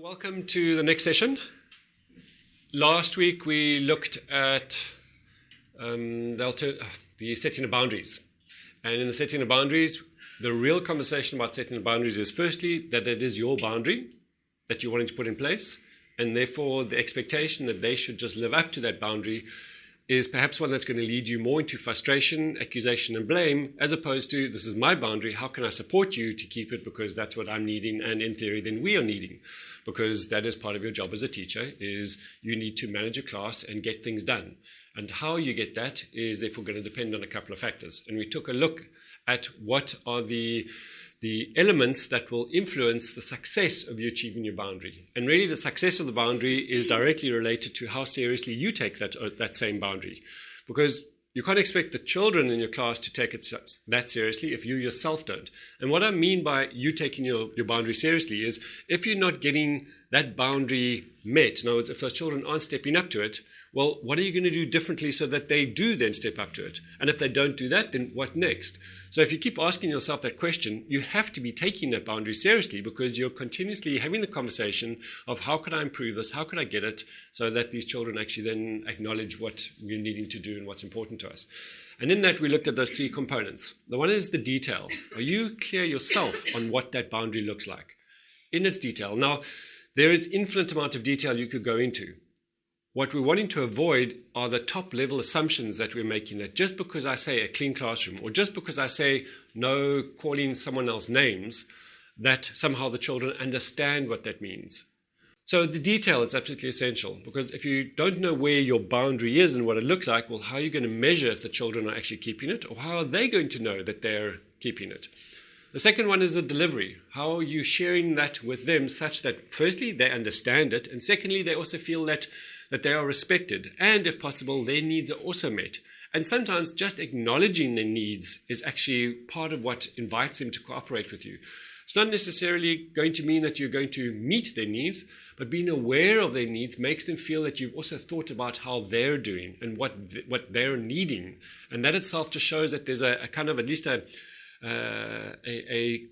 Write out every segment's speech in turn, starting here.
Welcome to the next session. Last week we looked at the setting of boundaries. And in the setting of boundaries, the real conversation about setting of boundaries is firstly that it is your boundary that you're wanting to put in place, and therefore the expectation that they should just live up to that boundary is perhaps one that's going to lead you more into frustration, accusation, and blame, as opposed to, this is my boundary, how can I support you to keep it because that's what I'm needing, and in theory then we are needing, because that is part of your job as a teacher, is you need to manage a class and get things done. And how you get that is therefore going to depend on a couple of factors. And we took a look at what are the elements that will influence the success of you achieving your boundary. And really the success of the boundary is directly related to how seriously you take that same boundary. Because you can't expect the children in your class to take it that seriously if you yourself don't. And what I mean by you taking your boundary seriously is if you're not getting that boundary met, in other words, if those children aren't stepping up to it, well, what are you going to do differently so that they do then step up to it? And if they don't do that, then what next? So if you keep asking yourself that question, you have to be taking that boundary seriously, because you're continuously having the conversation of how could I improve this? How could I get it so that these children actually then acknowledge what we're needing to do and what's important to us? And in that, we looked at those three components. The one is the detail. Are you clear yourself on what that boundary looks like in its detail? Now, there is infinite amount of detail you could go into. What we're wanting to avoid are the top level assumptions that we're making, that just because I say a clean classroom, or just because I say no calling someone else names, that somehow the children understand what that means. So the detail is absolutely essential, because if you don't know where your boundary is and what it looks like, well, how are you going to measure if the children are actually keeping it, or how are they going to know that they're keeping it? The second one is the delivery. How are you sharing that with them such that firstly they understand it, and secondly they also feel that they are respected, and if possible their needs are also met. And sometimes just acknowledging their needs is actually part of what invites them to cooperate with you. It's not necessarily going to mean that you're going to meet their needs, but being aware of their needs makes them feel that you've also thought about how they're doing and what they're needing. And that itself just shows that there's a kind of at least a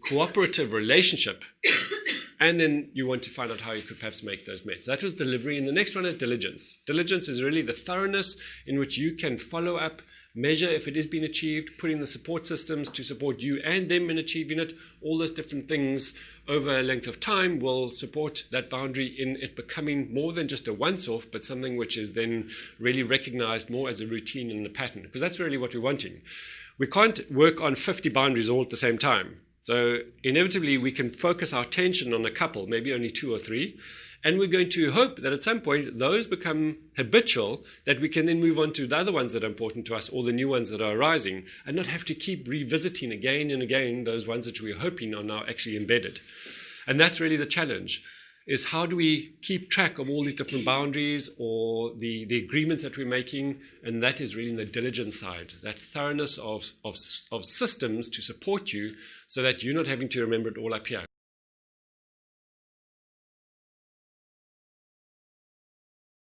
cooperative relationship. And then you want to find out how you could perhaps make those met. So that was delivery. And the next one is diligence. Diligence is really the thoroughness in which you can follow up, measure if it is being achieved, put in the support systems to support you and them in achieving it. All those different things over a length of time will support that boundary in it becoming more than just a once-off, but something which is then really recognized more as a routine and a pattern. Because that's really what we're wanting. We can't work on 50 boundaries all at the same time. So inevitably we can focus our attention on a couple, maybe only 2 or 3, and we're going to hope that at some point those become habitual, that we can then move on to the other ones that are important to us, or the new ones that are arising, and not have to keep revisiting again and again those ones that we're hoping are now actually embedded. And that's really the challenge, is how do we keep track of all these different boundaries or the agreements that we're making, and that is really in the diligence side, that thoroughness of systems to support you so that you're not having to remember it all up here.